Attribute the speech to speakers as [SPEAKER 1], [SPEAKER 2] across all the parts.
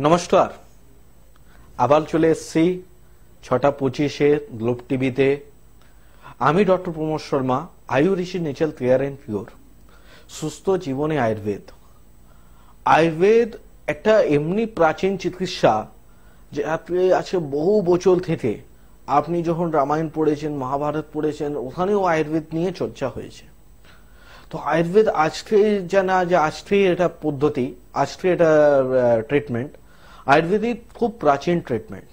[SPEAKER 1] নমস্কার, আবার চলে এসেছি 6:25-এ গ্লোব টিভিতে। আমি doctor Pramod Sharma, Ayurishi natural care and cure, সুস্থ জীবনে আয়ুর্বেদ। আয়ুর্বেদ একটা এমনি প্রাচীন চিকিৎসা যাতে আছে বহু বছর থেকে। আপনি যখন রামায়ণ পড়েছেন, মহাভারত পড়েছেন, ওখানেও আয়ুর্বেদ নিয়ে চর্চা হয়েছে। তো আয়ুর্বেদ আজকে জানা যে আজকে এটা পদ্ধতি, আজকে এটা ট্রিটমেন্ট। আয়ুর্বেদিক খুব প্রাচীন ট্রিটমেন্ট।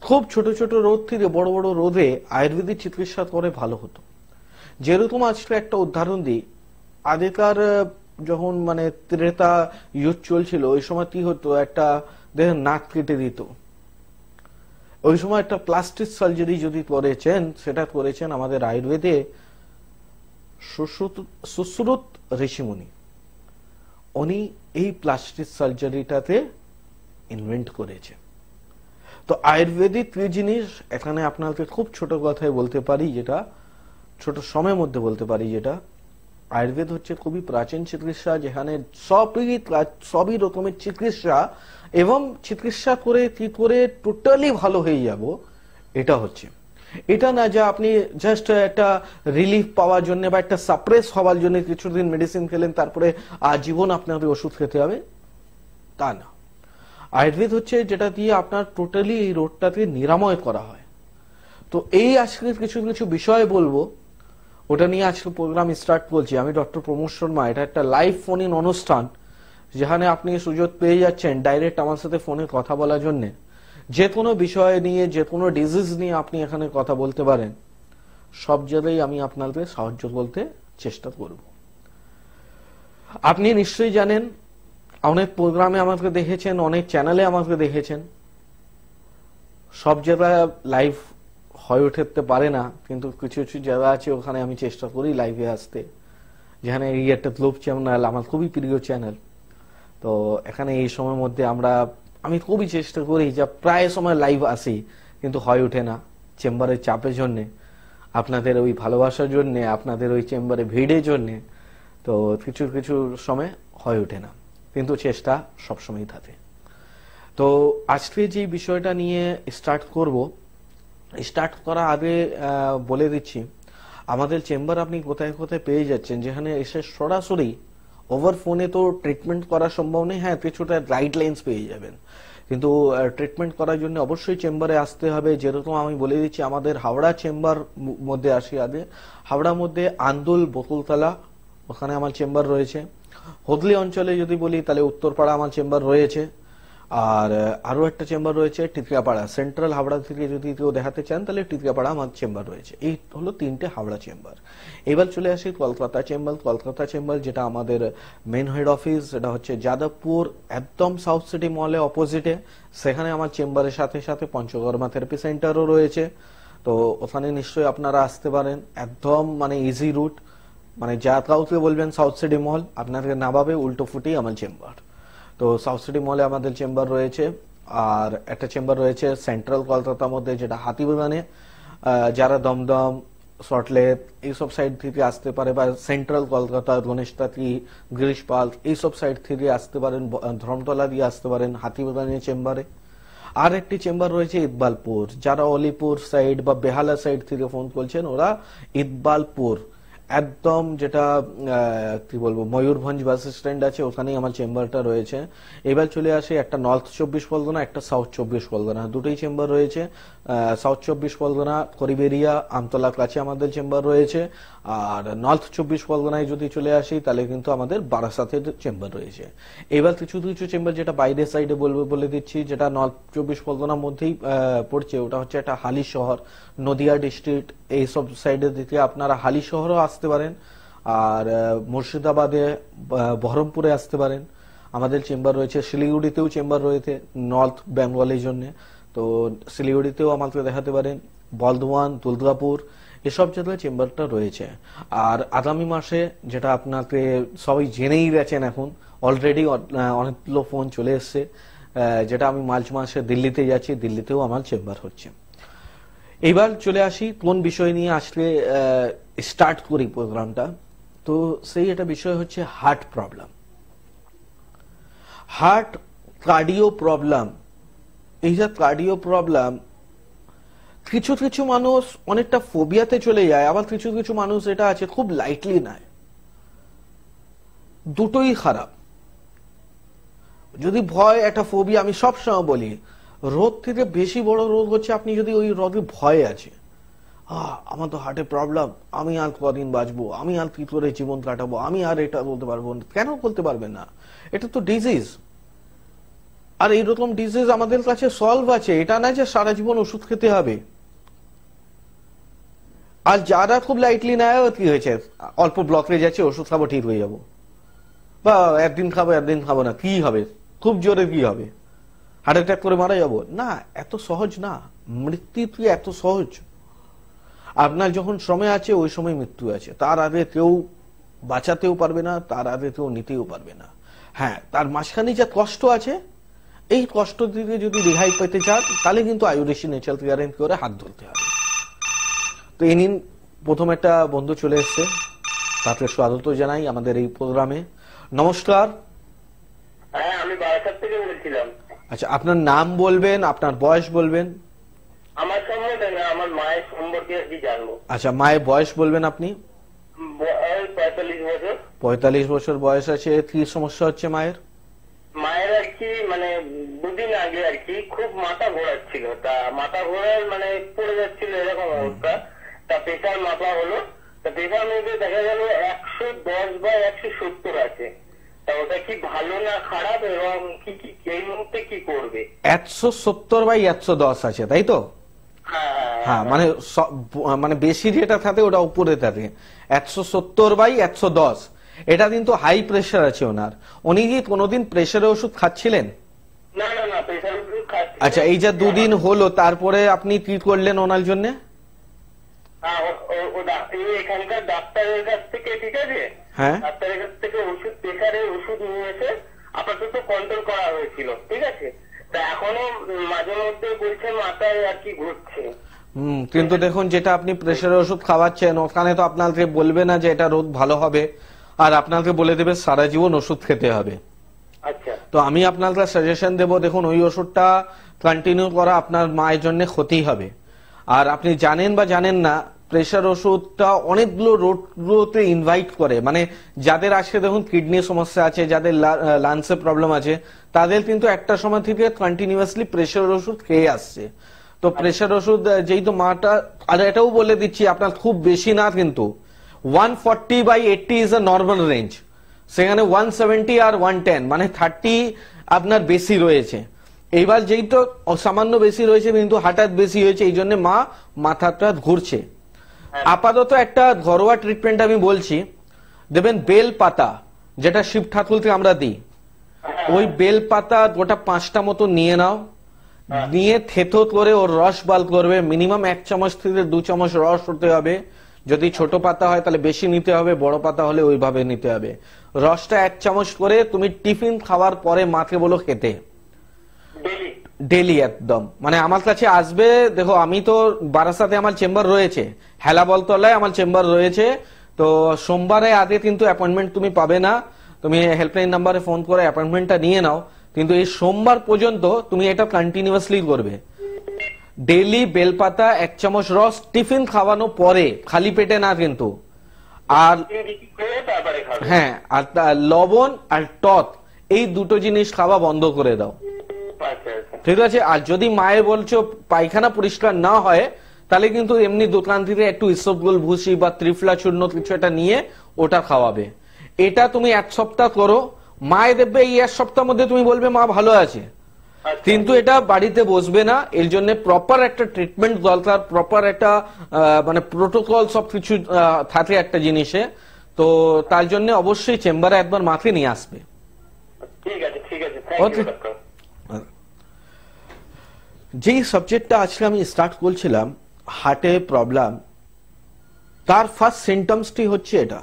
[SPEAKER 1] খুব ছোট ছোট রোগ থেকে বড় বড় রোগে আয়ুর্বেদিক চিকিৎসা করে ভালো হতো। যেরকম আজকে একটা উদাহরণ দিই, আগেকার যখন ত্রেতা যুগ চলছিল, ওই সময় কি হতো, একটা দেখেন নাক কেটে দিত। ওই সময় একটা প্লাস্টিক সার্জারি যদি করেছেন, সেটা করেছেন আমাদের আয়ুর্বেদে সুশ্রুত ঋষিমুনি। উনি এই প্লাস্টিক সার্জারিটাতে ইনভেন্ট করেছে। তো আয়ুর্বেদিক কি জিনিস এখানে আপনাকে খুব ছোট কথায় বলতে পারি, যেটা ছোট সময়ের মধ্যে বলতে পারি, যেটা আয়ুর্বেদ হচ্ছে খুবই প্রাচীন চিকিৎসা, যেখানে সবই রকমের চিকিৎসা এবং চিকিৎসা করে কি করে টোটালি ভালো হয়ে যাব, এটা হচ্ছে। এটা না যে আপনি জাস্ট একটা রিলিফ পাওয়ার জন্য বা একটা সাপ্রেস হওয়ার জন্য কিছুদিন মেডিসিন খেলেন, তারপরে আজীবন আপনাকে ওষুধ খেতে হবে, তা না। আয়ুর্বেদ হচ্ছে যেটা দিয়ে আপনার টোটালি এই রোগটাকে নিরাময় করা হয়। তো এই আজকে কিছু কিছু বিষয় বলবো, ওটা নিয়ে আজকে প্রোগ্রাম স্টার্ট করছি। আমি ডক্টর প্রমোদ শর্মা। এটা একটা লাইভ ফোন ইন অনুষ্ঠান, যেখানে আপনি সুযোগ পেয়ে যাচ্ছেন ডাইরেক্ট আমার সাথে ফোনে কথা বলার জন্য। যে কোনো বিষয় নিয়ে, যে কোনো ডিজিজ নিয়ে আপনি এখানে কথা বলতে পারেন। সব জায়গায় আমি আপনাদের সাহায্য করতে চেষ্টা করব। আপনি নিশ্চয়ই জানেন, অনেক প্রোগ্রামে আমাকে দেখেছেন, অনেক চ্যানেলে আমাকে দেখেছেন। সব জায়গায় লাইভ হয়ে উঠতে পারে না, কিন্তু কিছু কিছু জায়গা আছে ওখানে আমি চেষ্টা করি লাইভে আসতে। যেখানে এই একটা গ্লোব চ্যানেল আমার খুবই প্রিয় চ্যানেল। তো এখানে এই সময়ের মধ্যে আমি খুবই চেষ্টা করি যে প্রায় সময় লাইভ আসি, কিন্তু হয়ে ওঠে না চেম্বারের চাপের জন্যে, আপনাদের ওই ভালোবাসার জন্যে, আপনাদের ওই চেম্বারে ভিড়ের জন্যে। তো কিছু কিছু সময় হয়ে ওঠে না, কিন্তু চেষ্টা সবসময় থাকে। তো আজকে যে বিষয়টা নিয়ে স্টার্ট করার আগে বলে দিচ্ছি, আমাদের চেম্বার আপনি কোথায় কোথায় পেয়ে যাচ্ছেন, যেখানে এসে সরাসরি ওভার ফোনে তো ট্রিটমেন্ট করা সম্ভব নেই। হ্যাঁ, কিছুটা গাইডলাইন্স পেয়ে যাবেন, কিন্তু ট্রিটমেন্ট করার জন্য অবশ্যই চেম্বারে আসতে হবে। যেরকম আমি বলে দিচ্ছি, আমাদের হাওড়া চেম্বার মধ্যে আসি আগে। হাওড়ার মধ্যে আন্দুল, বকুলতলা, ওখানে আমার চেম্বার রয়েছে। হুগলি অঞ্চলে যদি বলি, তাহলে উত্তরপাড়া আমার চেম্বার রয়েছে। আর আরো একটা চেম্বার রয়েছে টিকরাপাড়া। সেন্ট্রাল হাওড়া থেকে যদি কেউ দেখাতে চান, তাহলে টিকরাপাড়া আমার চেম্বার রয়েছে। এই হলো 3টে হাওড়া চেম্বার। এবার চলে আসি কলকাতা চেম্বার। কলকাতা চেম্বার যেটা আমাদের মেন হেড অফিস, সেটা হচ্ছে যাদবপুর, একদম সাউথ সিটি মলে অপোজিটে। সেখানে আমার চেম্বারের সাথে সাথে পঞ্চকর্মা থেরাপি সেন্টারও রয়েছে। তো ওখানে নিশ্চয়ই আপনারা আসতে পারেন, একদম ইজি রুট। যা কাউকে বলবেন সাউথ সিটি মল, আপনাকে নামাবে উল্টো ফুটেই আমার চেম্বার। তো সাউথ সিটি মলে আমাদের চেম্বার রয়েছে। আর একটা চেম্বার রয়েছে সেন্ট্রাল কলকাতার মধ্যে, যেটা হাতিবাগানে। যারা দমদম, সল্টলেক এইসব সাইড থেকে আসতে পারে, বা সেন্ট্রাল কলকাতা, গণেশতাতি, গিরিশপাল এইসব সাইড থেকে আসতে পারেন, ধর্মতলা দিয়ে আসতে পারেন হাতিবাগানের চেম্বারে। আর একটি চেম্বার রয়েছে ইকবালপুর। যারা অলিপুর সাইড বা বেহালা সাইড থেকে ফোন করছেন, ওরা ইকবালপুর, একদম যেটা কি বলবো, ময়ূরভঞ্জ বাস স্ট্যান্ড আছে, ওখানেই আমার চেম্বারটা রয়েছে। এবার চলে আসে একটা নর্থ 24 পরগনা, একটা সাউথ 24 পরগনা, দুটোই চেম্বার রয়েছে। সাউথ 24 পরগনা করিবেরিয়া, আমতলার কাছে আমাদের চেম্বার রয়েছে। আর নর্থ 24 পরগনায় যদি চলে আসি, তাহলে কিন্তু আমাদের বারাসাতের চেম্বার রয়েছে। এবার কিছু কিছু চেম্বার যেটা বাইরের সাইডে বলে দিচ্ছি, যেটা নর্থ 24 পরগনার মধ্যেই পড়ছে, ওটা হচ্ছে একটা হালি শহর, নদিয়া ডিস্ট্রিক্ট, এইসব সাইডের দিকে আপনারা হালি শহরও আসতে পারেন। আর মুর্শিদাবাদে, বহরমপুরে আসতে পারেন। আমাদের চেম্বার রয়েছে শিলিগুড়িতেও চেম্বার রয়েছে নর্থ বেঙ্গলের জন্য। তো শিলিগুড়িতেও আমাকে দেখাতে পারেন, বর্ধমান, দুর্গাপুর, এসব জায়গায় চেম্বারটা রয়েছে। আর আগামী মাসে, যেটা আপনাকে সবাই জেনেই গেছেন, এখন অলরেডি অনেকগুলো ফোন চলে এসছে, যেটা আমি মার্চ মাসে দিল্লিতে যাচ্ছি, দিল্লিতেও আমার চেম্বার হচ্ছে। এবার চলে আসি কোন বিষয় নিয়ে আজকে স্টার্ট করি প্রোগ্রামটা। তো সেই একটা বিষয় হচ্ছে heart problem. Heart cardio problem, এই যে কার্ডিও প্রবলেম, কিছু কিছু মানুষ অনেকটা ফোবিয়াতে চলে যায়, আবার কিছু কিছু মানুষ এটা আছে খুব লাইটলি নেয়। দুটোই খারাপ। যদি ভয় একটা ফোবিয়া, আমি সবসময় বলি রোগ থেকে বেশি বড় রোগ হচ্ছে আপনি যদি ওই রোগে ভয় আছে, আমার তো হার্টে প্রবলেম, আমি আর কদিন বাঁচবো, আমি আর কি করে জীবন কাটাবো, আমি আর এটা বলতে পারবো না। কেন বলতে পারবেন না? এটা তো ডিজিজ। আর এইরকম ডিজিজ আমাদের কাছে সলভ আছে, এটা না যে সারা জীবন ওষুধ খেতে হবে। আর যারা খুব লাইটলি নেয়, কি হয়েছে, অল্প ব্লকেজ আছে, ওষুধ খাবো ঠিক হয়ে যাবো, বা একদিন খাবো না, কি হবে, খুব জোরে কি হবে, হার্ট অ্যাটাক করে মারা যাবো না। এত সহজ না, মৃত্যু তুই এত সহজ। আপনার যখন সময় আছে ওই সময় মৃত্যু আছে, তার আগে কেউ বাঁচাতেও পারবে না, তার আগে কেউ নিতেও পারবে না। হ্যাঁ, তার মাঝখানে যা কষ্ট আছে, এই কষ্ট থেকে যদি রেহাই পেতে চান তাহলে কিন্তু আয়ুর্বেদ ন্যাচারাল কেয়ারেন্ট করে হাত ধরতে হবে। তো এই নিন, প্রথম একটা বন্ধু চলে এসছে, তাকে স্বাগত জানাই আমাদের এই প্রোগ্রামে। নমস্কার।
[SPEAKER 2] হ্যাঁ, আমি বারাসাত থেকে বলছিলাম।
[SPEAKER 1] আচ্ছা, আপনার নাম বলবেন, আপনার বয়স বলবেন।
[SPEAKER 2] আমার সম্বন্ধে না, আমার মায়ের সম্পর্কে আর কি জানবো।
[SPEAKER 1] আচ্ছা, মায়ের বয়স বলবেন আপনি।
[SPEAKER 2] 45 বছর।
[SPEAKER 1] 45 বছর বয়স আছে। কি সমস্যা হচ্ছে মায়ের?
[SPEAKER 2] মায়ের আর কি মানে দুদিন আগে আর কি খুব মাথা ঘোরাচ্ছিল, তা মাথা ঘোরার মানে পড়ে যাচ্ছিল এরকম অবস্থা। তা প্রেশার মাপা হলো, তা প্রেশার মেপে দেখা গেল 110/170 আছে। তা ওটা কি ভালো না খারাপ, এবং কি কি এই মুহূর্তে কি করবে?
[SPEAKER 1] 170/110 আছে, তাই তো? হ্যাঁ, মানে বেশি যেটা থাকে ওটা উপরে থাকে। 170/110 এটা কিন্তু হাই প্রেশার আছে ওনার। উনি কি কোনোদিন প্রেশারের ওষুধ খাচ্ছিলেন?
[SPEAKER 2] না না না, প্রেশার ওষুধ খাচ্ছি।
[SPEAKER 1] আচ্ছা, এই যে দুদিন হলো, তারপরে আপনি কি করলেন ওনার জন্য?
[SPEAKER 2] এখানকার ডাক্তারের কাছ থেকে, ঠিক আছে,
[SPEAKER 1] হ্যাঁ,
[SPEAKER 2] ডাক্তারের কাছ থেকে ওষুধ, প্রেশারের ওষুধ নিয়ে এসে আপাতত কন্ট্রোল করা হয়েছিল, ঠিক আছে। তা এখনো মাঝে মধ্যে বলছে মাথায় আর কি ঘুরছে।
[SPEAKER 1] কিন্তু দেখুন, যেটা আপনি প্রেশারের ওষুধ খাওয়াচ্ছেন ওখানে তো আপনাকে বলবে না যে এটা রোগ ভালো হবে, আর আপনাকে বলে দেবে সারা জীবন ওষুধ খেতে হবে।
[SPEAKER 2] আচ্ছা,
[SPEAKER 1] তো আমি আপনাকে সাজেশন দেবো, দেখুন ওই ওষুধটা কন্টিনিউ করা আপনার মায়ের জন্য ক্ষতি হবে। আর আপনি জানেন বা জানেন না, প্রেশার ওষুধটা অনেকগুলো রোগগুলোতে ইনভাইট করে। মানে যাদের আজকে দেখুন কিডনি সমস্যা আছে, যাদের লাংসে প্রবলেম আছে, তাদের কিন্তু একটা সময় থেকে কন্টিনিউয়াসলি প্রেশার ওষুধ খেয়ে আসছে। তো প্রেশার ওষুধ যেহেতু মাটা, আর এটাও বলে দিচ্ছি আপনার খুব বেশি না, কিন্তু 140/80 ইজ আ নর্মাল রেঞ্জ। সেখানে 170 আর 110 মানে 30 আপনার বেশি রয়েছে। এইবার যেহেতু সামান্য বেশি রয়েছে কিন্তু হঠাৎ বেশি হয়েছে, এই জন্য মাথাটা ঘুরছে। আপাতত একটা ঘরোয়া ট্রিটমেন্ট আমি বলছি, দেবেন বেল পাতা, যেটা শিব ঠাকুরকে আমরা দিই। ওই বেল পাতা গোটা 5টা মতো নিয়ে নাও, নিয়ে থেতো করে ওর রস বার করবে। মিনিমাম 1 চামচ থেকে 2 চামচ রস হতে হবে। যদি ছোট পাতা হয় তাহলে বেশি নিতে হবে, বড় পাতা হলে ওইভাবে নিতে হবে। রসটা 1 চামচ করে তুমি টিফিন খাওয়ার পরে মাকে বলো খেতে, ডেলি একদম। মানে আমার কাছে আসবে, দেখো আমি তো বারাসাতে আমার চেম্বার রয়েছে, হেলাবলতলায় আমার চেম্বার রয়েছে। তো সোমবারে আগে কিন্তু অ্যাপয়েন্টমেন্ট তুমি পাবে না, তুমি হেল্পলাইন নাম্বারে ফোন করে অ্যাপয়েন্টমেন্টটা নিয়ে নাও। কিন্তু এই সোমবার পর্যন্ত তুমি এটা কন্টিনিউয়াসলি করবে। ডেইলি বেলপাতা 1 চামচ রস টিফিন খাওয়ানো পরে, খালি পেটে না কিন্তু। আর হ্যাঁ, আর লবণ আর টক এই দুটো জিনিস খাওয়া বন্ধ করে দাও, ঠিক আছে। আর যদি মায়ের বলছো পায়খানা পরিষ্কার না হয়, তাহলে কিন্তু এমনি দোকান থেকে একটু ইসবগুল ভুসি বা ত্রিফলা চূর্ণ কিছু একটা নিয়ে ওটা খাওয়াবে। এটা তুমি 1 সপ্তাহ করো, মায়ের দেখবে এই 1 সপ্তাহের মধ্যে তুমি বলবে মা ভালো আছে। কিন্তু এটা বাড়িতে বসবে না, এর জন্য প্রপার একটা ট্রিটমেন্ট দরকার, প্রপার একটা মানে প্রোটোকল সবকিছু থাকে একটা জিনিসে। তো তার জন্য অবশ্যই চেম্বারে একবার মাকে নিয়ে আসবে।
[SPEAKER 2] ঠিক আছে, ঠিক আছে, থ্যাংক ইউ ডক্টর।
[SPEAKER 1] যেই সাবজেক্টটা আজকে আমি স্টার্ট করছিলাম, হার্টে প্রবলেম, তার ফার্স্ট সিমটমসটি হচ্ছে এটা।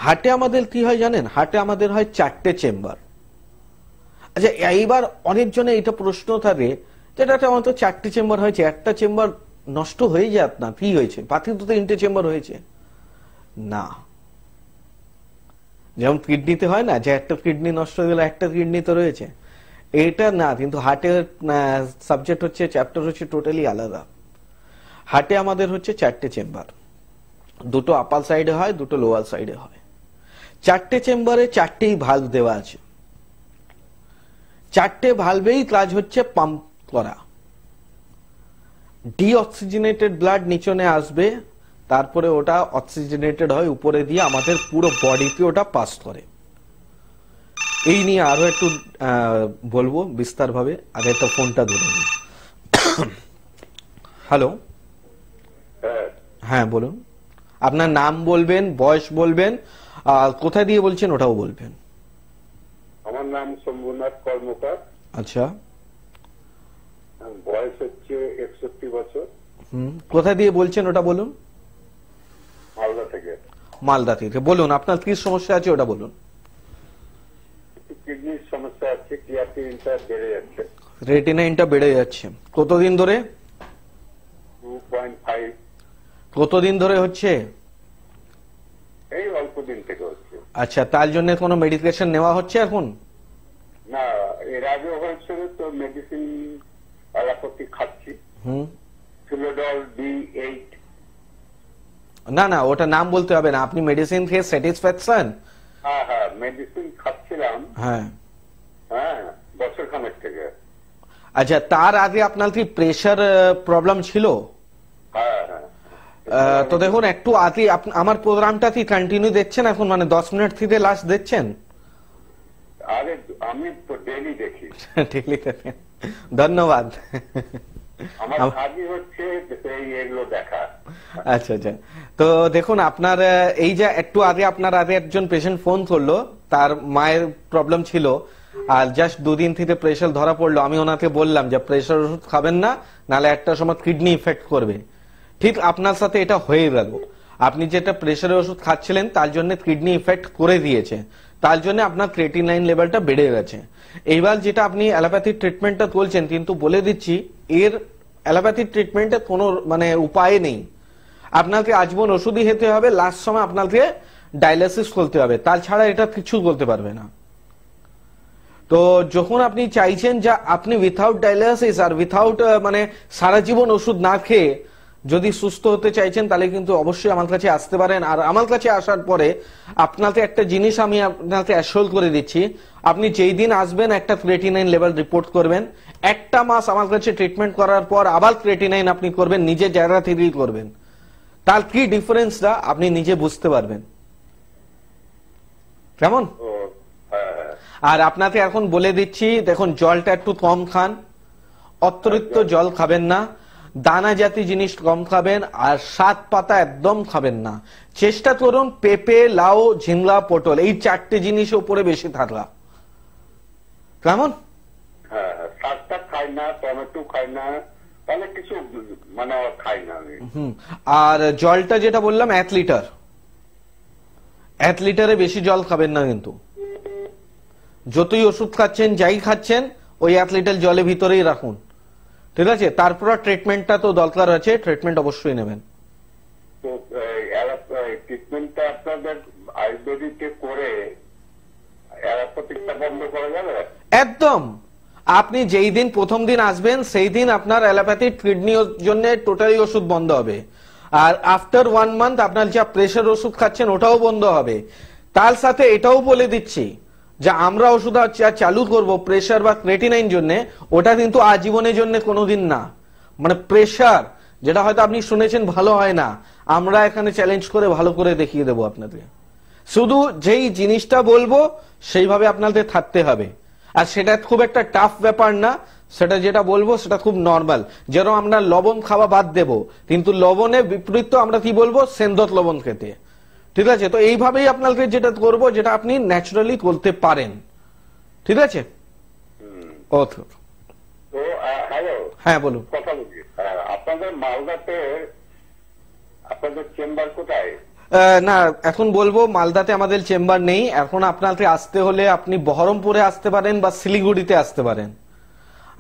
[SPEAKER 1] হার্টে আমাদের কি হয় জানেন? হার্টে আমাদের হয় 4টে চেম্বার। আচ্ছা, এইবার অনেকজনে এটা প্রশ্ন থাকে, যেটা আমাদের 4টে চেম্বার হয়েছে, একটা চেম্বার নষ্ট হয়ে যায়, আপনার কি হয়েছে? পাথির তো 3টে চেম্বার হয়েছে না, যেমন কিডনিতে হয় না যে একটা কিডনি নষ্ট হয়ে গেলে একটা কিডনি তো রয়েছে, এটা না, কিন্তু হার্টের সাবজেক্ট হচ্ছে, চ্যাপ্টার হচ্ছে টোটালি আলাদা। হার্টে আমাদের হচ্ছে 4টে চেম্বার, দুটো আপার সাইডে হয়, দুটো লোয়ার সাইডে হয়। 4টে চেম্বারে 4টেই ভালভ দেওয়া আছে। 4টে ভালভেই কাজ হচ্ছে পাম্প করা। ডিঅক্সিজেনেটেড ব্লাড নিচনে আসবে, তারপরে ওটা অক্সিজেনেটেড হয় উপরে দিয়ে আমাদের পুরো বডিতে ওটা পাস করে। এই নিয়ে আরো একটু বলবো বিস্তার ভাবে, আগে একটা ফোনটা ধরে নিই। হ্যালো, হ্যাঁ বলুন, আপনার নাম বলবেন, বয়স বলবেন, আর কোথায় দিয়ে বলছেন ওটাও বলবেন।
[SPEAKER 3] আমার নাম শম্ভুনাথ কর্মকার।
[SPEAKER 1] আচ্ছা,
[SPEAKER 3] বয়স হচ্ছে 61 বছর।
[SPEAKER 1] কোথায় দিয়ে বলছেন ওটা বলুন।
[SPEAKER 3] মালদা থেকে।
[SPEAKER 1] মালদা থেকে বলুন, আপনার কি সমস্যা আছে ওটা বলুন।
[SPEAKER 3] কিডনির সমস্যা আছে, ক্রিয়াটিনটা বেড়ে যাচ্ছে।
[SPEAKER 1] রেটিনাইনটা বেড়ে যাচ্ছে কতদিন ধরে?
[SPEAKER 3] 2.5।
[SPEAKER 1] কতদিন ধরে হচ্ছে?
[SPEAKER 3] এই অল্প দিন থেকে হচ্ছে।
[SPEAKER 1] আচ্ছা, তার জন্য কোনো মেডিকেশন নেওয়া হচ্ছে এখন?
[SPEAKER 3] না, এর আগে হয়েছিল তো মেডিসিন অ্যালোপ্যাথি খাচ্ছি। ফিলোডল D8।
[SPEAKER 1] না না, ওটা নাম বলতে হবে না, আপনি মেডিসিন খেয়ে স্যাটিসফ্যাকশন?
[SPEAKER 3] হ্যাঁ হ্যাঁ, মেডিসিন খাচ্ছিলাম।
[SPEAKER 1] হ্যাঁ
[SPEAKER 3] হ্যাঁ, বছর খানেক থেকে।
[SPEAKER 1] আচ্ছা, তার আগে আপনার কি প্রেশার প্রবলেম ছিল?
[SPEAKER 3] হ্যাঁ হ্যাঁ।
[SPEAKER 1] তো দেখুন, একটু আগে আমার প্রোগ্রামটা কি কন্টিনিউ দেখছেন এখন, মানে 10 মিনিট থেকে লাস্ট দেখছেন?
[SPEAKER 3] আরে আমি তো ডেইলি দেখি।
[SPEAKER 1] ডেইলি দেখেন, ধন্যবাদ।
[SPEAKER 3] আমার কাজই হচ্ছে এগুলো দেখা।
[SPEAKER 1] আচ্ছা আচ্ছা, তো দেখুন আপনার এই যে একটু আগে আপনার আগে একজন পেশেন্ট ফোন করলো, তার মায়ের প্রবলেম ছিল, আর জাস্ট 2 দিন থেকে প্রেশার ধরা পড়লো। আমি ওনাকে বললাম যে প্রেশার ওষুধ খাবেন না, নাহলে একটা সময় কিডনি ইফেক্ট করবে। ঠিক আপনার সাথে এটা হয়ে গেল। আপনি যেটা প্রেশারের ওষুধ খাচ্ছিলেন তার জন্য কিডনি ইফেক্ট করে দিয়েছে, তার জন্য আপনার ক্রিয়েটিনাইন লেভেলটা বেড়ে গেছে। এইবার যেটা আপনি অ্যালোপ্যাথিক ট্রিটমেন্টটা বলছেন, কিন্তু বলে দিচ্ছি এর অ্যালোপ্যাথিক ট্রিটমেন্টের কোনো মানে উপায় নেই। আপনাকে আজীবন ওষুধই খেতে হবে, লাস্ট সময় আপনাকে ডায়ালিসিস করতে হবে, তাছাড়া এটা কিছু বলতে পারবে না। তো যখন আপনি চাইছেন যে আপনি উইথাউট ডায়ালিসিস আর উইথাউট মানে সারা জীবন ওষুধ না খেয়ে যদি সুস্থ হতে চাইছেন, তাহলে কিন্তু অবশ্যই আমার কাছে আসতে পারেন। আর আমার কাছে আসার পরে আপনাকে একটা জিনিস আমি আপনাকে অ্যাসিওর করে দিচ্ছি, আপনি যেই দিন আসবেন একটা ক্রিয়েটিনাইন লেভেল রিপোর্ট করবেন, 1টা মাস আমার কাছে ট্রিটমেন্ট করার পর আবার ক্রিয়েটিনাইন আপনি করবেন, নিজে জায়গা থেকেই করবেন, তার কি ডিফারেন্সটা আপনি নিজে বুঝতে পারবেন। কেমন? আর আপনাকে এখন বলে দিচ্ছি, দেখুন জলটা একটু কম খান, অতিরিক্ত জল খাবেন না, দানা জাতীয় জিনিস কম খাবেন, আর 7 পাতা একদম খাবেন না। চেষ্টা করুন পেঁপে, লাউ, ঝিঙ্গা, পটল এই 4টে জিনিসের উপরে বেশি থাকা। কেমন?
[SPEAKER 3] হ্যাঁ, শাকটা খাই না, টমেটো খাই না, তাহলে কিছু মানে খাই না আমি।
[SPEAKER 1] আর জলটা যেটা বললাম 1 লিটার, 1 লিটারে বেশি জল খাবেন না। কিন্তু যতই ওষুধ খাচ্ছেন, যাই খাচ্ছেন, ওই 1 লিটার জলের ভিতরেই রাখুন, ঠিক আছে? তারপর ট্রিটমেন্টটা তো দরকার আছে, ট্রিটমেন্ট অবশ্যই নেবেন।
[SPEAKER 3] তো ট্রিটমেন্টটা আপনাদের আয়ুর্বেদিকে করে অ্যালোপ্যাথিকটা বন্ধ করা যাবে?
[SPEAKER 1] একদম। আপনি যেই দিন প্রথম দিন আসবেন সেই দিন আপনার অ্যালোপ্যাথিক কিডনির জন্য টোটালি ওষুধ বন্ধ হবে, আর আফটার 1 মান্থ আপনার যা প্রেশার ওষুধ খাচ্ছেন ওটাও বন্ধ হবে। তার সাথে এটাও বলে দিচ্ছি যে আমরা ওষুধ চালু করব প্রেশার বা ক্রিয়েটিনাইন জন্য, ওটা কিন্তু আজীবনের জন্য কোনোদিন না। মানে প্রেশার যেটা হয়তো আপনি শুনেছেন ভালো হয় না, আমরা এখানে চ্যালেঞ্জ করে ভালো করে দেখিয়ে দেবো আপনাদের। শুধু যেই জিনিসটা বলবো সেইভাবে আপনাদের থাকতে হবে, আর সেটা খুব একটা টাফ ব্যাপার না। সেটা যেটা বলবো সেটা খুব নর্মাল। যেরকম আমরা লবণ খাওয়া বাদ দেব, কিন্তু লবণের বিপরীত আমরা কি বলবো, সেন্দত লবণ খেতে, ঠিক আছে? তো এইভাবেই আপনাকে যেটা করবো, যেটা আপনি ন্যাচারালি করতে পারেন, ঠিক আছে?
[SPEAKER 3] তো হ্যালো,
[SPEAKER 1] হ্যাঁ বলুন।
[SPEAKER 3] কথা বলি, আপনাদের মালদাতে আপনাদের চেম্বার কোথায়?
[SPEAKER 1] না, এখন বলবো মালদাতে আমাদের চেম্বার নেই। এখন আপনাকে আসতে হলে আপনি বহরমপুরে আসতে পারেন বা শিলিগুড়িতে আসতে পারেন।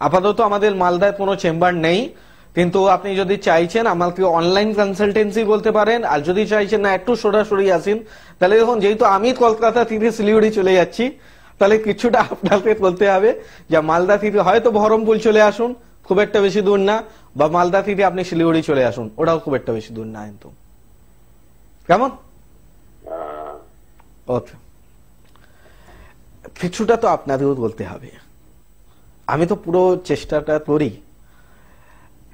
[SPEAKER 1] আপাতত আমাদের মালদায় কোনো চেম্বার নেই। কিন্তু আপনি যদি চাইছেন আমাকে অনলাইন কনসালটেন্সি বলতে পারেন, আর যদি চাইছেন না একটু সরাসরি আসেন, তাহলে দেখুন যেহেতু আমি কলকাতা থেকে শিলিগুড়ি চলে যাচ্ছি, তাহলে কিছুটা আপনাকে বলতে হবে যে মালদা থেকে হয়তো বহরমপুর চলে আসুন, খুব একটা বেশি দূর না, বা মালদা থেকে আপনি শিলিগুড়ি চলে আসুন, ওটাও খুব একটা বেশি দূর না। কিন্তু কেমন? ওকে, কিছুটা তো আপনাদেরও বলতে হবে। আমি তো পুরো চেষ্টাটা করি।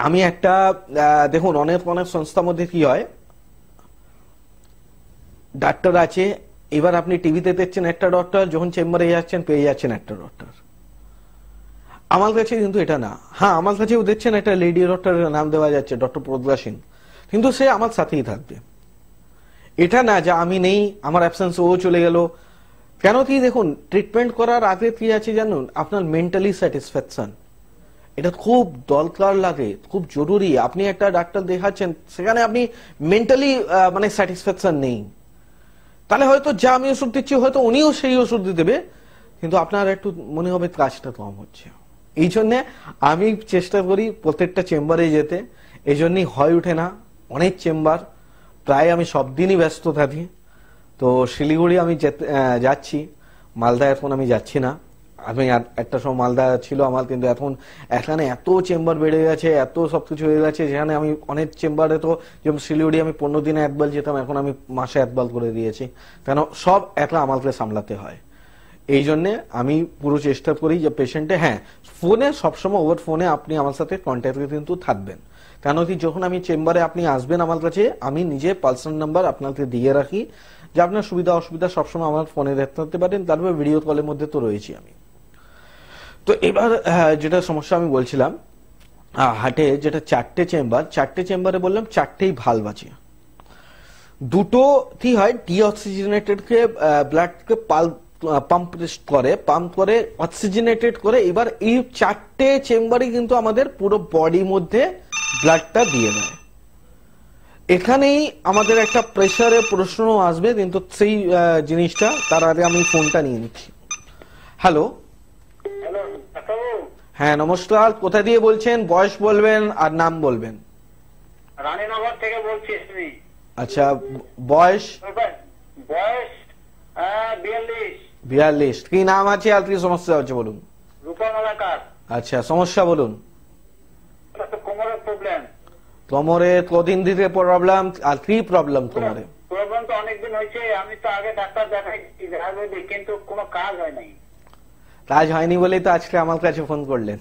[SPEAKER 1] আমি একটা দেখুন অনেক অনেক সংস্থার মধ্যে কি হয়, ডাক্তার আছে, এবার আপনি টিভিতে দেখছেন একটা ডক্টর, যখন চেম্বারে যাচ্ছেন পেয়ে যাচ্ছেন একটা ডক্টর। আমার কাছে কিন্তু এটা না। হ্যাঁ, আমার কাছেও দেখছেন একটা লেডি ডক্টরের নাম দেওয়া যাচ্ছে, ডক্টর প্রজ্ঞা সিং, কিন্তু সে আমার সাথেই থাকবে। এটা না যে আমি নেই, আমার অ্যাবসেন্স ও চলে গেল। কেন কি দেখুন, ট্রিটমেন্ট করার আগে কি আছে জানুন, আপনার মেন্টালি স্যাটিসফ্যাকশন, এটা খুব দরকার লাগে, খুব জরুরি। আপনি একটা ডাক্তার দেখাচ্ছেন, সেখানে আপনি মেন্টালি মানে স্যাটিসফ্যাকশন নেই, তাহলে হয়তো যা আমি ওষুধ দিচ্ছি হয়তো উনিও সেই ওষুধ দিয়ে দেবে, কিন্তু আপনার একটু মনে হবে কাজটা কম হচ্ছে। এই জন্য আমি চেষ্টা করি প্রত্যেকটা চেম্বারে যেতে, এই জন্যই হয় উঠে না। অনেক চেম্বার, প্রায় আমি সব দিনই ব্যস্ত থাকি। তো শিলিগুড়ি আমি যাচ্ছি, মালদা এখন আমি যাচ্ছি না। আমি একটা সময় মালদা ছিল আমার, কিন্তু এখন এখানে এত চেম্বার বেড়ে গেছে, এত সবকিছু হয়ে গেছে, যেখানে আমি অনেক চেম্বারে, তো যেমন শিলিগুড়ি আমি 15 দিনে একবার যেতাম, এখন আমি মাসে একবার করে দিয়েছি, কেন সব একলা আমাকে সামলাতে হয়। এই জন্য আমি পুরো চেষ্টা করি যে পেশেন্টে, হ্যাঁ ফোনে সবসময়, ওভার ফোনে আপনি আমার সাথে কন্ট্যাক্টে কিন্তু থাকবেন। কেন কি যখন আমি চেম্বারে আপনি আসবেন আমার কাছে, আমি নিজে পার্সোনাল নাম্বার আপনাকে দিয়ে রাখি, যে আপনার সুবিধা অসুবিধা সবসময় আমার ফোনে দেখতে পারেন, তারপরে ভিডিও কলের মধ্যে তো রয়েছি আমি। তো এবার যেটা সমস্যা আমি বলছিলাম, হার্টে যেটা 4টে চেম্বার, 4টে চেম্বারে বললাম 4টেই ভালভ আছে। দুটো কি হয়, ডিঅক্সিজেনেটেড কে ব্লাডকে পাম্প করে অক্সিজেনেটেড করে। এবার এই 4টে চেম্বারই কিন্তু আমাদের পুরো বডির মধ্যে ব্লাডটা দিয়ে দেয়। এখানেই আমাদের একটা প্রেসারের প্রশ্ন আসবে, কিন্তু সেই জিনিসটা তার আগে আমি ফোনটা নিয়ে নিচ্ছি। হ্যালো, হ্যাঁ নমস্কার, কোথা দিয়ে বলছেন? বয়স বলবেন আর নাম বলবেন।
[SPEAKER 2] রানীনগর থেকে বলছি।
[SPEAKER 1] আচ্ছা, বয়স?
[SPEAKER 2] বয়স
[SPEAKER 1] 42। কি নাম আছে আর কি সমস্যা হচ্ছে বলুন?
[SPEAKER 2] রূপমালাকার।
[SPEAKER 1] আচ্ছা, সমস্যা বলুন।
[SPEAKER 2] কোমরের প্রবলেম।
[SPEAKER 1] কোমরে কদিন থেকে প্রবলেম, আর কি প্রবলেম কোমরে?
[SPEAKER 2] প্রবলেম তো অনেকদিন হয়েছে, আমি তো আগে ডাক্তার দেখাইছি, কিন্তু কোনো কাজ হয় নাই।
[SPEAKER 1] কাজ হয়নি বলেই তো আজকে আমার কাছে ফোন করলেন।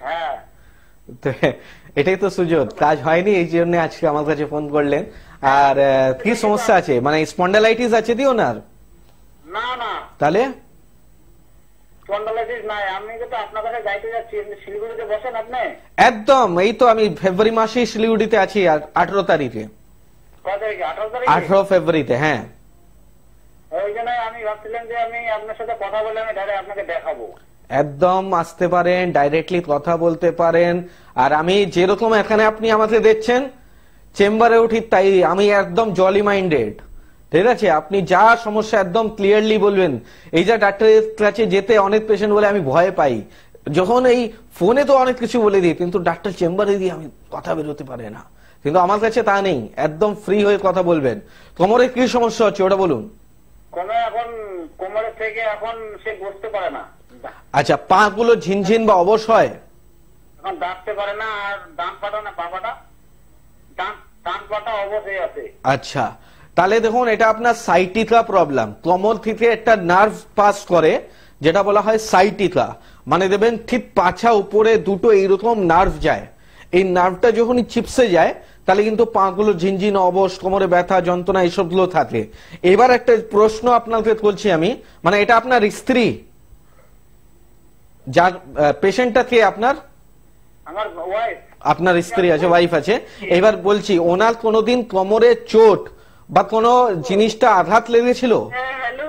[SPEAKER 2] হ্যাঁ,
[SPEAKER 1] তো এটাই তো সুযোগ, কাজ হয়নি এই জন্য আজকে আমার কাছে ফোন করলেন। আর কি সমস্যা আছে, মানে স্পন্ডালাইটিস আছে দিও না?
[SPEAKER 2] না না,
[SPEAKER 1] তাহলে
[SPEAKER 2] স্পন্ডালাইটিস নাই। আমি তো আপনার কাছে যাইতে যাচ্ছি, শিলিগুড়িতে বসেন আপনি?
[SPEAKER 1] একদম, এই তো আমি ফেব্রুয়ারি মাসে শিলিগুড়িতে আছি, আর 18 তারিখে।
[SPEAKER 2] কত তারিখে? 18 তারিখে?
[SPEAKER 1] 18 ফেব্রুয়ারিতে, হ্যাঁ।
[SPEAKER 2] ওই জন্য আমি ভাবছিলাম যে আমি আপনার সাথে কথা বলে আমি ডাইরেক্ট আপনাকে দেখাবো।
[SPEAKER 1] একদম আসতে পারেন, ডাইরেক্টলি কথা বলতে পারেন। আর আমি যেরকম এখানে আপনি আমাকে দেখছেন চেম্বারে উঠি, তাই আমি একদম জলি মাইন্ডেড, ঠিক আছে? আপনি যা সমস্যা একদম ক্লিয়ারলি বলবেন। এই যে ডাক্তারের কাছে যেতে অনেক পেশেন্ট বলে আমি ভয় পাই, যখন এই ফোনে তো অনেক কিছু বলে দিই, কিন্তু ডাক্তার চেম্বারে দিয়ে আমি কথা বেরোতে পারে না। কিন্তু আমার কাছে তা নেই, একদম ফ্রি হয়ে কথা বলবেন। কোমরে কি সমস্যা হচ্ছে ওটা বলুন।
[SPEAKER 2] এখন কোমরের থেকে এখন সে বসতে পারে না।
[SPEAKER 1] আচ্ছা, পা গুলো ঝিনঝিন বা অবশ হয়?
[SPEAKER 2] এখন দাঁড়তে পারে না, আর ডান পাটা না পা পাটা, ডান পাটা অবশ হয়ে আছে।
[SPEAKER 1] আচ্ছা, তাহলে দেখুন এটা আপনার সাইটিকা প্রবলেম। কোমর থেকে একটা নার্ভ পাস করে, যেটা বলা হয় সাইটিকা। মানে দেখবেন ঠিক পাছা উপরে দুটো এইরকম নার্ভ যায়, এই নার্ভটা যখনই চিপসে যায় তাহলে কিন্তু পা গুলো ঝিনঝিন, অবশ, কোমরে ব্যথা, যন্ত্রণা এইসব গুলো থাকে। এবার একটা প্রশ্ন আপনাকে বলছি আমি, মানে এটা আপনার স্ত্রী, যার পেশেন্টটা কে আপনার?
[SPEAKER 2] আমার ওয়াইফ।
[SPEAKER 1] আপনার স্ত্রী আছে, ওয়াইফ আছে। এবার বলছি, ওনার কোনোদিন কোমরে চোট বা কোনো জিনিসটা আঘাত লেগেছিল?
[SPEAKER 2] হ্যালো,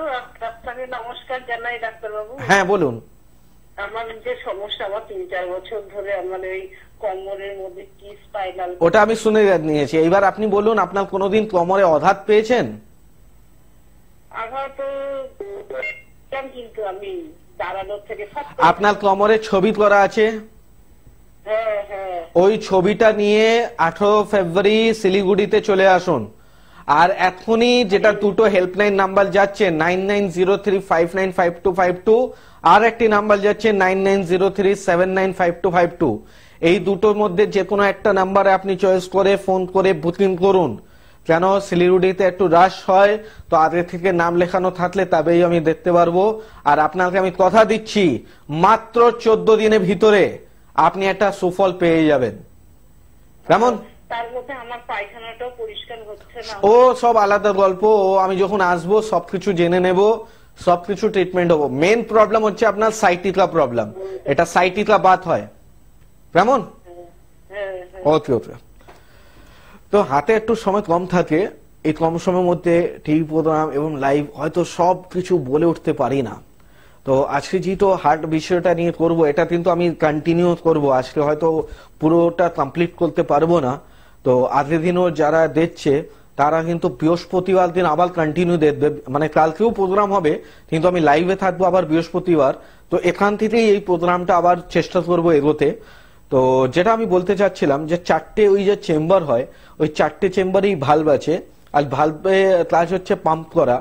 [SPEAKER 2] আপনাকে নমস্কার জানাই ডাক্তারবাবু।
[SPEAKER 1] হ্যাঁ বলুন।
[SPEAKER 2] আমার যে সমস্যা, আমার 3-4 বছর ধরে আমার এই কোমরের মধ্যে কি স্পাইনাল।
[SPEAKER 1] ওটা আমি শুনে নিয়েছি। এবার আপনি বলুন, আপনার কোনোদিন কোমরে আঘাত পেয়েছেন?
[SPEAKER 2] আঘাত কিন্তু আমি দাঁড়ানোর থেকে
[SPEAKER 1] আপনার কোমরে ছবি করা আছে?
[SPEAKER 2] হ্যাঁ হ্যাঁ
[SPEAKER 1] ওই ছবিটা নিয়ে 18 ফেব্রুয়ারি শিলিগুড়িতে চলে আসুন। আর এখনই যেটা দুটো হেল্পলাইন নাম্বার যাচ্ছে 9903595252, আর একটি নাম্বার যাচ্ছে 9903795252, এই দুটোর মধ্যে যে কোনো একটা নাম্বারে আপনি চয়েস করে ফোন করে বুকিং করুন। কেন শিলিগুড়িতে একটু রাশ হয়, তো আগে থেকে নাম লেখানো থাকলে তবেই আমি দেখতে পারবো। আর আপনাকে আমি কথা দিচ্ছি মাত্র 14 দিনের ভিতরে আপনি একটা সুফল পেয়ে যাবেন। কেমন?
[SPEAKER 2] তার মধ্যে আমার পায়খানাটাও পরিষ্কার হচ্ছে না।
[SPEAKER 1] ও সব আলাদা গল্প, ও আমি যখন আসবো সবকিছু জেনে নেব, সবকিছু ট্রিটমেন্ট হবো। মেন প্রবলেম হচ্ছে আপনার সাইটিকা প্রবলেম, এটা সাইটিকা বাত হয়। কেমন? ওকে ওকে। তো হাতে একটু সময় কম থাকে, এই কম সময়ের মধ্যে টিভি প্রোগ্রাম এবং লাইভ হয়তো সব কিছু বলে উঠতে পারি না। তো আজকে যেহেতু হার্ট বিষয়টা নিয়ে করব, এটা কিন্তু আমি কন্টিনিউ করব, আজকে হয়তো পুরোটা কমপ্লিট করতে পারবো না। তো আগের দিনও যারা দেখছে তারা কিন্তু বৃহস্পতিবার দিন আবার কন্টিনিউ দেখবে, মানে কালকেও প্রোগ্রাম হবে কিন্তু আমি লাইভে থাকবো আবার বৃহস্পতিবার। তো এখান থেকেই এই প্রোগ্রামটা আবার চেষ্টা করব এগোতে। তো যেটা আমি বলতে চাচ্ছিলাম যে 4টে ওই যে চেম্বার হয়, ওই 4টে চেম্বারেই ভালভ আছে, আর ভালভে কাজ হচ্ছে পাম্প করা।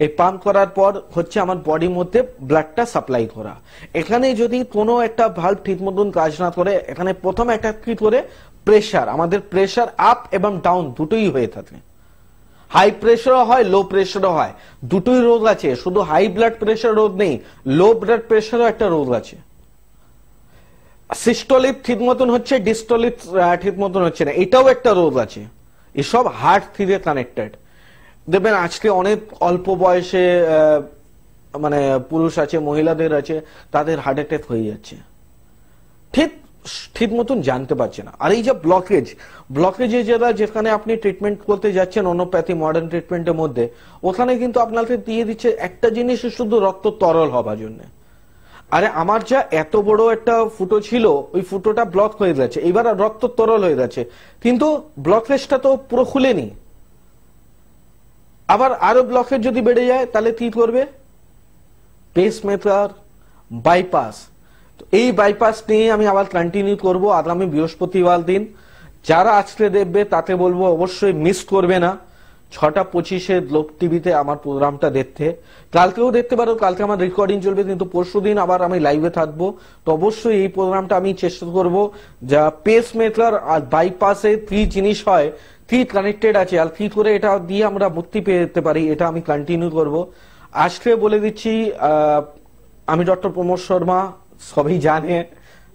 [SPEAKER 1] এই পাম্প করার পর হচ্ছে আমার বডির মধ্যে ব্লাডটা সাপ্লাই করা। এখানে যদি কোনো একটা ভালভ ঠিক মতন কাজ না করে, এখানে প্রথম একটা কি করে প্রেসার, আমাদের প্রেসার আপ এবং ডাউন দুটোই হয়ে থাকে। হাই প্রেসারও হয়, লো প্রেসারও হয়, দুটোই রোগ আছে। শুধু হাই ব্লাড প্রেসার রোগ নেই, লো ব্লাড প্রেসারও একটা রোগ আছে। সিস্টোলিক ঠিক মতন হচ্ছে, ডিস্টোলিক ঠিক মতন হচ্ছে না, এটাও একটা রোগ আছে। এসব হার্ট থেকে কানেক্টেড। দেখবেন আজকে অনেক অল্প বয়সে মানে পুরুষ আছে, মহিলাদের আছে, তাদের হার্ট অ্যাটাক হয়ে যাচ্ছে, ঠিক মতন জানতে পারছে না। আর এই যে ব্লকেজে যেখানে আপনি ট্রিটমেন্ট করতে যাচ্ছেন হোমিওপ্যাথি মডার্ন ট্রিটমেন্টের মধ্যে, ওখানে কিন্তু আপনাকে দিয়ে দিচ্ছে একটা জিনিস, শুধু রক্ত তরল হবার জন্য। আরে আমার যা এত বড় একটা ফুটো ছিল, ওই ফুটোটা ব্লক হয়ে গেছে, এবার রক্ত তরল হয়ে গেছে, কিন্তু ব্লকেজটা তো পুরো খুলেনি। আবার আরো ব্লকেজ যদি বেড়ে যায় তাহলে কি করবে? Pacemaker, bypass. এই বাইপাস নিয়ে আমি আবার কন্টিনিউ করব আগামী বৃহস্পতিবার দিন। যারা আজকে দেখবে তাকে বলবো অবশ্যই মিস করবে না। 6:25 লোক টিভিতে আমার প্রোগ্রামটা দেখতে, কালকেও দেখতে পারো, কালকে আমার রেকর্ডিং চলবে, কিন্তু পরশুদিন আবার আমি লাইভে থাকবো। তো অবশ্যই এই প্রোগ্রামটা আমি চেষ্টা করব, যা পেসমেকার আর বাইপাসে কি জিনিস হয়, কি কানেক্টেড আছে, আর কি করে এটা দিয়ে আমরা মুক্তি পেতে পারি, এটা আমি কন্টিনিউ করব। আজকে বলে দিচ্ছি, আমি ডক্টর প্রমোদ শর্মা, সবই জানে,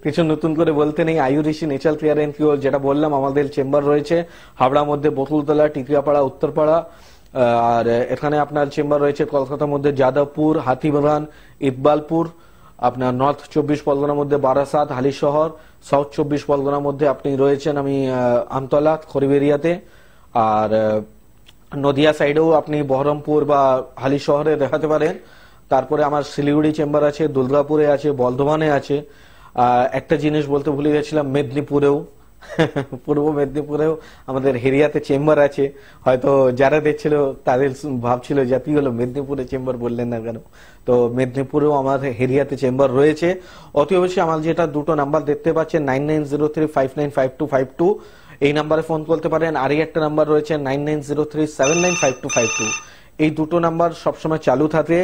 [SPEAKER 1] কিছু নতুন করে বলতে নেই। Ayurishi natural care and cure, যেটা বললাম আমাদের চেম্বার রয়েছে হাবড়ার মধ্যে বকুলতলা, টিকিয়াপাড়া, উত্তরপাড়া। আর এখানে আপনার চেম্বার রয়েছে কলকাতার মধ্যে যাদবপুর, হাতিবাগান, ইকবালপুর। আপনার নর্থ 24 পরগনার মধ্যে বারাসাত, হালিশহর। সাউথ 24 পরগনার মধ্যে আপনি রয়েছেন আমি আমতলা, খড়িবেরিয়াতে। আর নদিয়া সাইডেও আপনি বহরমপুর বা হালিশহরে দেখাতে পারেন। তারপরে আমার শিলিগুড়ি চেম্বার আছে, দুর্গাপুরে আছে, বর্ধমানে আছে। একটা জিনিস বলতে ভুলে গেছিলাম, মেদিনীপুরেও, পূর্ব মেদিনীপুরেও আমাদের হেরিয়াতে চেম্বার আছে। হয়তো যারা দেখছিল তাদের ভাবছিল জাতি হলো মেদিনীপুরে চেম্বার বললেন না কেন, তো মেদিনীপুরেও আমার হেরিয়াতে চেম্বার রয়েছে। অতি অবশ্যই আমার যেটা দুটো নাম্বার দেখতে পাচ্ছেন 9903595252, এই নাম্বারে ফোন করতে পারেন। আর একটা নাম্বার রয়েছে 9903795252, এই দুটো নাম্বার সবসময় চালু থাকে।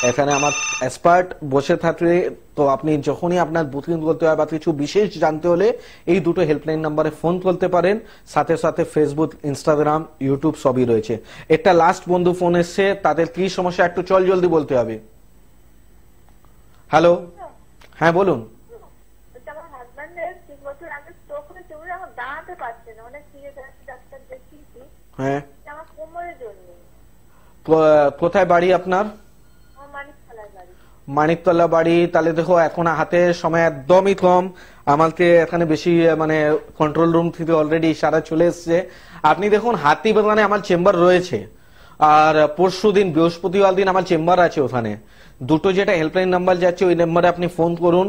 [SPEAKER 1] এখানে আমার এক্সপার্ট বসে থাকে, তো আপনি যখনই আপনার বুকিং করতে হয় বা কিছু বিশেষ জানতে হলে এই দুটো হেল্পলাইন নাম্বারে ফোন করতে পারেন। সাথে সাথে ফেসবুক, ইনস্টাগ্রাম, ইউটিউব সবই রয়েছে। একটা লাস্ট বন্ধু ফোন এসছে, তাদের কি সমস্যা একটু জলদি বলতে হবে। হ্যালো, হ্যাঁ বলুন।
[SPEAKER 4] আমার হাজবেন্ডের 3 বছর আগে স্ট্রোক হয়েছে, উনি এখন দাঁড়াতে পারছে না, অনেক ফিজিওথেরাপি ডাক্তার দেখিয়েছি,
[SPEAKER 1] হ্যাঁ,
[SPEAKER 4] আমার কোমরের জন্য।
[SPEAKER 1] কোথায় বাড়ি আপনার?
[SPEAKER 4] আমার মানিকতলার বাড়ি।
[SPEAKER 1] মানিকতলা বাড়ি। তাহলে দেখো এখন হাতে সময় একদমই কম, আমাকে এখানে বেশি মানে কন্ট্রোল রুম থেকে অলরেডি ইশারা চলে এসছে। আপনি দেখুন হাতিবাগানে আমার চেম্বার রয়েছে, আর পরশু দিন বৃহস্পতিবার দিন আমার চেম্বার আছে ওখানে। দুটো যেটা হেল্পলাইন নাম্বার যাচ্ছে ওই নাম্বারে আপনি ফোন করুন।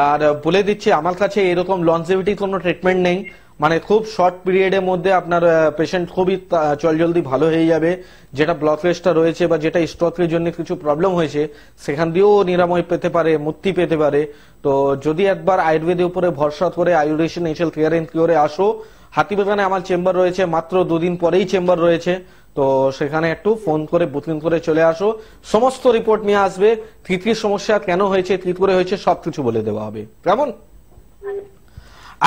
[SPEAKER 1] আর বলে দিচ্ছি আমার কাছে এরকম লঞ্জিভিটি কোনো ট্রিটমেন্ট নেই, মানে খুব শর্ট পিরিয়ডের মধ্যে আপনার পেশেন্ট খুবই জলদি ভালো হয়ে যাবে। যেটা ব্লকেজটা রয়েছে বা যেটা স্ট্রোকের জন্য কিছু প্রবলেম হয়েছে সেখান দিয়েও নিরাময় পেতে পারে, মুক্তি পেতে পারে। তো যদি একবার আয়ুর্বেদের উপরে ভরসা করে আয়ুর্বেশন নেচারাল কেয়ার এন্ড কিওরে আসো, হাতিবাগানে আমার চেম্বার রয়েছে, মাত্র 2 দিন পরেই চেম্বার রয়েছে, তো সেখানে একটু ফোন করে বুকিং করে চলে আসো, সমস্ত রিপোর্ট নিয়ে আসবে, তিতির সমস্যা কেন হয়েছে, কি করে হয়েছে সবকিছু বলে দেওয়া হবে। কেমন?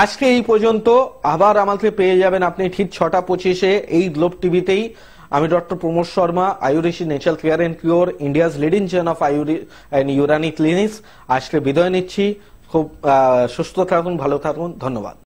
[SPEAKER 1] আজকে এই পর্যন্ত। আবার আমাকে পেয়ে যাবেন আপনি ঠিক 6:25 এই গ্লোব টিভিতেই। আমি doctor Pramod Sharma, Ayurveshi natural care and cure, India's leading chain of Unani clinics. আজকে বিদায় নিচ্ছি। খুব সুস্থ থাকুন, ভালো থাকুন, ধন্যবাদ।